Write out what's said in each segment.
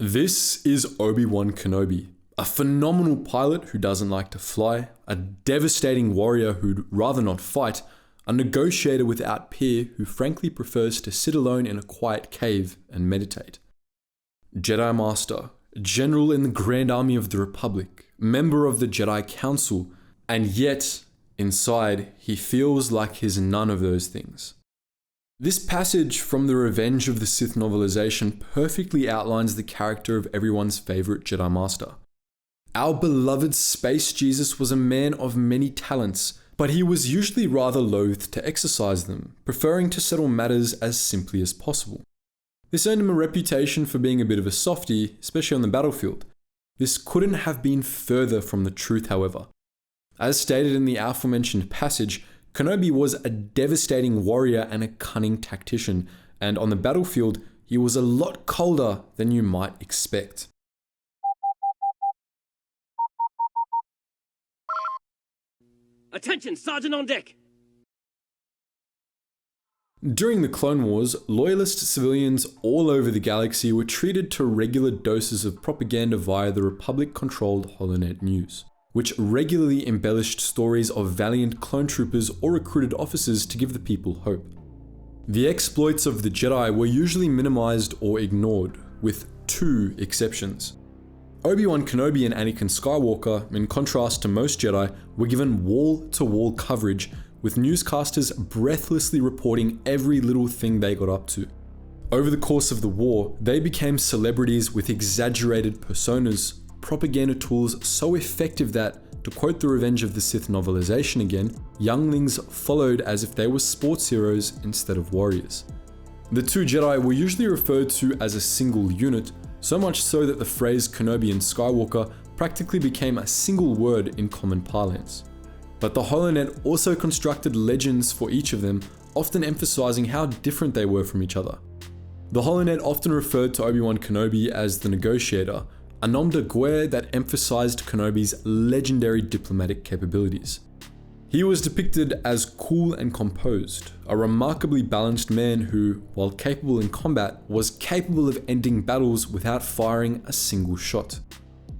This is Obi-Wan Kenobi, a phenomenal pilot who doesn't like to fly, a devastating warrior who'd rather not fight, a negotiator without peer who frankly prefers to sit alone in a quiet cave and meditate. Jedi Master, General in the Grand Army of the Republic, member of the Jedi Council, and yet, inside, he feels like he's none of those things. This passage from the Revenge of the Sith novelization perfectly outlines the character of everyone's favorite Jedi Master. Our beloved Space Jesus was a man of many talents, but he was usually rather loath to exercise them, preferring to settle matters as simply as possible. This earned him a reputation for being a bit of a softie, especially on the battlefield. This couldn't have been further from the truth, however. As stated in the aforementioned passage, Kenobi was a devastating warrior and a cunning tactician, and on the battlefield, he was a lot colder than you might expect. Attention, Sergeant on deck! During the Clone Wars, loyalist civilians all over the galaxy were treated to regular doses of propaganda via the Republic-controlled HoloNet News, which regularly embellished stories of valiant clone troopers or recruited officers to give the people hope. The exploits of the Jedi were usually minimized or ignored, with two exceptions. Obi-Wan Kenobi and Anakin Skywalker, in contrast to most Jedi, were given wall-to-wall coverage, with newscasters breathlessly reporting every little thing they got up to. Over the course of the war, they became celebrities with exaggerated personas, propaganda tools so effective that, to quote the Revenge of the Sith novelization again, younglings followed as if they were sports heroes instead of warriors. The two Jedi were usually referred to as a single unit, so much so that the phrase Kenobi and Skywalker practically became a single word in common parlance. But the HoloNet also constructed legends for each of them, often emphasizing how different they were from each other. The HoloNet often referred to Obi-Wan Kenobi as the Negotiator, a nom de guerre that emphasized Kenobi's legendary diplomatic capabilities. He was depicted as cool and composed, a remarkably balanced man who, while capable in combat, was capable of ending battles without firing a single shot.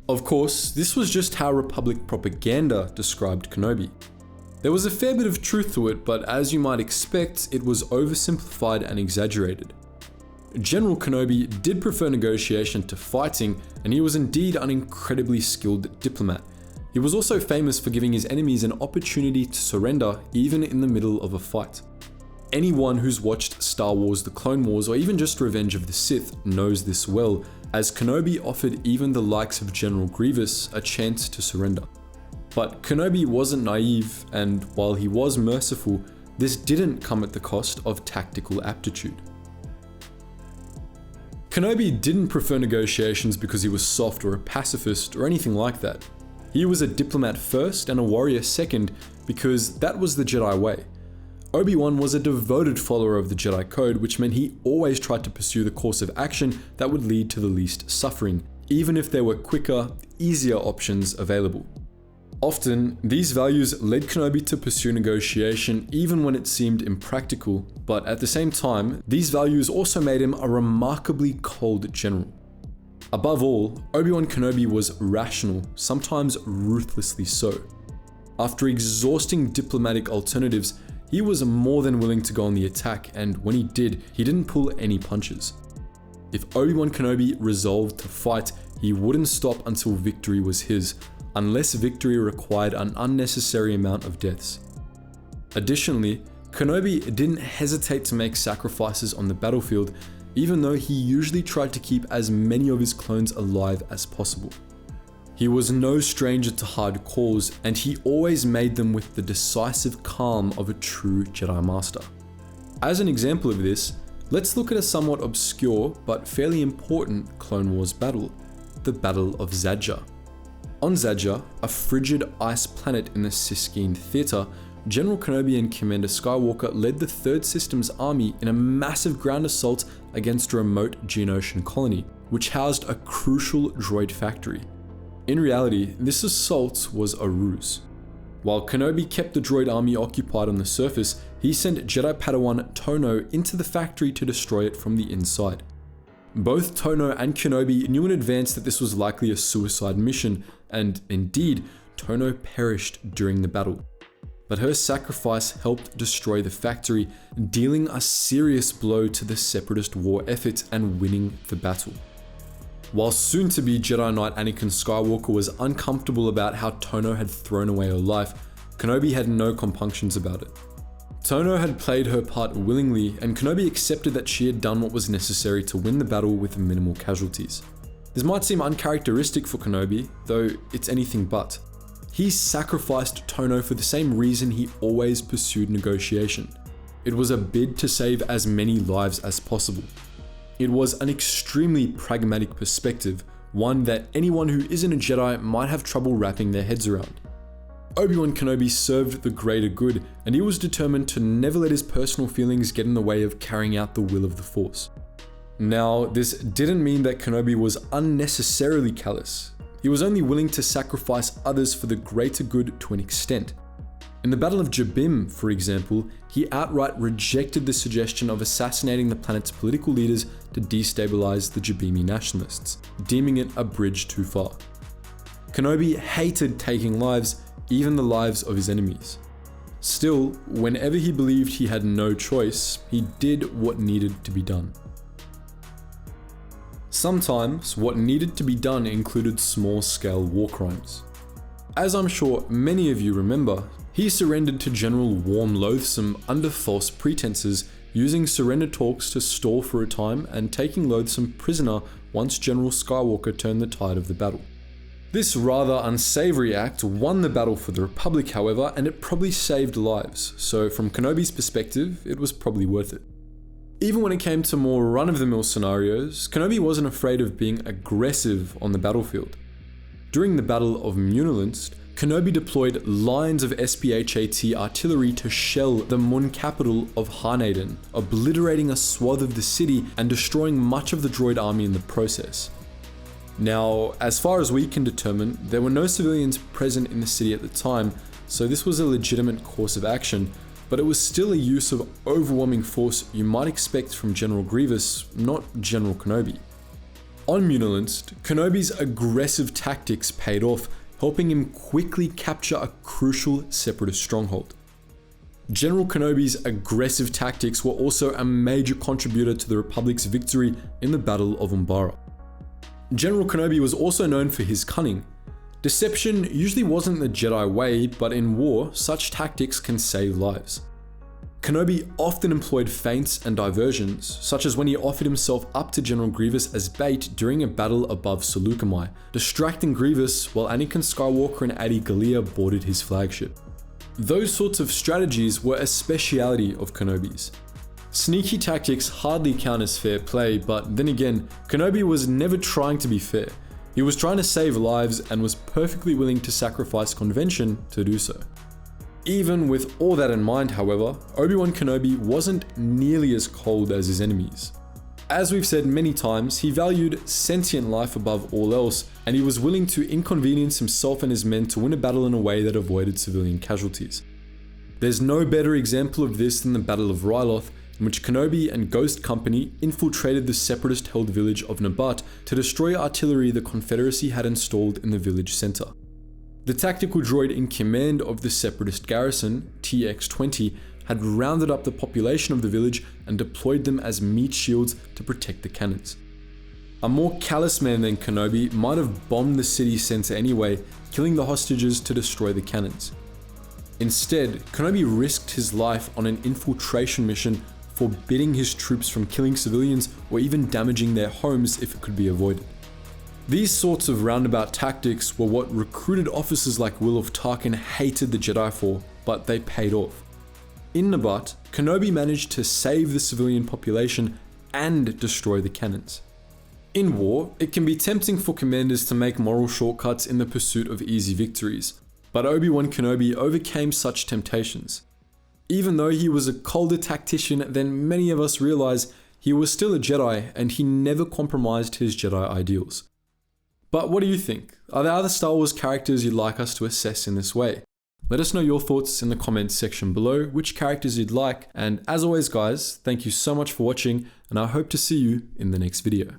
Of course, this was just how Republic propaganda described Kenobi. There was a fair bit of truth to it, but as you might expect, it was oversimplified and exaggerated. General Kenobi did prefer negotiation to fighting, and he was indeed an incredibly skilled diplomat. He was also famous for giving his enemies an opportunity to surrender even in the middle of a fight. Anyone who's watched Star Wars: The Clone Wars or even just Revenge of the Sith knows this well, as Kenobi offered even the likes of General Grievous a chance to surrender. But Kenobi wasn't naive, and while he was merciful, this didn't come at the cost of tactical aptitude. Kenobi didn't prefer negotiations because he was soft or a pacifist or anything like that. He was a diplomat first and a warrior second because that was the Jedi way. Obi-Wan was a devoted follower of the Jedi Code, which meant he always tried to pursue the course of action that would lead to the least suffering, even if there were quicker, easier options available. Often, these values led Kenobi to pursue negotiation even when it seemed impractical, but at the same time, these values also made him a remarkably cold general. Above all, Obi-Wan Kenobi was rational, sometimes ruthlessly so. After exhausting diplomatic alternatives, he was more than willing to go on the attack, and when he did, he didn't pull any punches. If Obi-Wan Kenobi resolved to fight, he wouldn't stop until victory was his, unless victory required an unnecessary amount of deaths. Additionally, Kenobi didn't hesitate to make sacrifices on the battlefield, even though he usually tried to keep as many of his clones alive as possible. He was no stranger to hard calls, and he always made them with the decisive calm of a true Jedi Master. As an example of this, let's look at a somewhat obscure but fairly important Clone Wars battle, the Battle of Zadja. On Zadja, a frigid ice planet in the Siskiyne Theater, General Kenobi and Commander Skywalker led the Third System's army in a massive ground assault against a remote Geonosian colony, which housed a crucial droid factory. In reality, this assault was a ruse. While Kenobi kept the droid army occupied on the surface, he sent Jedi Padawan Tono into the factory to destroy it from the inside. Both Tono and Kenobi knew in advance that this was likely a suicide mission, and indeed, Tono perished during the battle. But her sacrifice helped destroy the factory, dealing a serious blow to the Separatist war effort and winning the battle. While soon-to-be Jedi Knight Anakin Skywalker was uncomfortable about how Tono had thrown away her life, Kenobi had no compunctions about it. Tono had played her part willingly, and Kenobi accepted that she had done what was necessary to win the battle with minimal casualties. This might seem uncharacteristic for Kenobi, though it's anything but. He sacrificed Tono for the same reason he always pursued negotiation. It was a bid to save as many lives as possible. It was an extremely pragmatic perspective, one that anyone who isn't a Jedi might have trouble wrapping their heads around. Obi-Wan Kenobi served the greater good, and he was determined to never let his personal feelings get in the way of carrying out the will of the Force. Now, this didn't mean that Kenobi was unnecessarily callous. He was only willing to sacrifice others for the greater good to an extent. In the Battle of Jabim, for example, he outright rejected the suggestion of assassinating the planet's political leaders to destabilize the Jabimi nationalists, deeming it a bridge too far. Kenobi hated taking lives, even the lives of his enemies. Still, whenever he believed he had no choice, he did what needed to be done. Sometimes, what needed to be done included small-scale war crimes. As I'm sure many of you remember, he surrendered to General Warm Loathsome under false pretenses, using surrender talks to stall for a time and taking Loathsome prisoner once General Skywalker turned the tide of the battle. This rather unsavory act won the battle for the Republic, however, and it probably saved lives, so from Kenobi's perspective, it was probably worth it. Even when it came to more run-of-the-mill scenarios, Kenobi wasn't afraid of being aggressive on the battlefield. During the Battle of Munilinst, Kenobi deployed lines of SPHAT artillery to shell the Mun capital of Harnaden, obliterating a swath of the city and destroying much of the droid army in the process. Now, as far as we can determine, there were no civilians present in the city at the time, so this was a legitimate course of action, but it was still a use of overwhelming force you might expect from General Grievous, not General Kenobi. On Munilinst, Kenobi's aggressive tactics paid off, helping him quickly capture a crucial Separatist stronghold. General Kenobi's aggressive tactics were also a major contributor to the Republic's victory in the Battle of Umbara. General Kenobi was also known for his cunning. Deception usually wasn't the Jedi way, but in war, such tactics can save lives. Kenobi often employed feints and diversions, such as when he offered himself up to General Grievous as bait during a battle above Seleucami, distracting Grievous while Anakin Skywalker and Adi Gallia boarded his flagship. Those sorts of strategies were a speciality of Kenobi's. Sneaky tactics hardly count as fair play, but then again, Kenobi was never trying to be fair. He was trying to save lives and was perfectly willing to sacrifice convention to do so. Even with all that in mind, however, Obi-Wan Kenobi wasn't nearly as cold as his enemies. As we've said many times, he valued sentient life above all else, and he was willing to inconvenience himself and his men to win a battle in a way that avoided civilian casualties. There's no better example of this than the Battle of Ryloth, in which Kenobi and Ghost Company infiltrated the separatist-held village of Nabat to destroy artillery the Confederacy had installed in the village center. The tactical droid in command of the separatist garrison, TX-20, had rounded up the population of the village and deployed them as meat shields to protect the cannons. A more callous man than Kenobi might have bombed the city center anyway, killing the hostages to destroy the cannons. Instead, Kenobi risked his life on an infiltration mission, forbidding his troops from killing civilians or even damaging their homes if it could be avoided. These sorts of roundabout tactics were what recruited officers like Wilf Tarkin hated the Jedi for, but they paid off. In Nabat, Kenobi managed to save the civilian population and destroy the cannons. In war, it can be tempting for commanders to make moral shortcuts in the pursuit of easy victories, but Obi-Wan Kenobi overcame such temptations. Even though he was a colder tactician than many of us realize, he was still a Jedi and he never compromised his Jedi ideals. But what do you think? Are there other Star Wars characters you'd like us to assess in this way? Let us know your thoughts in the comments section below, which characters you'd like, and as always guys, thank you so much for watching and I hope to see you in the next video.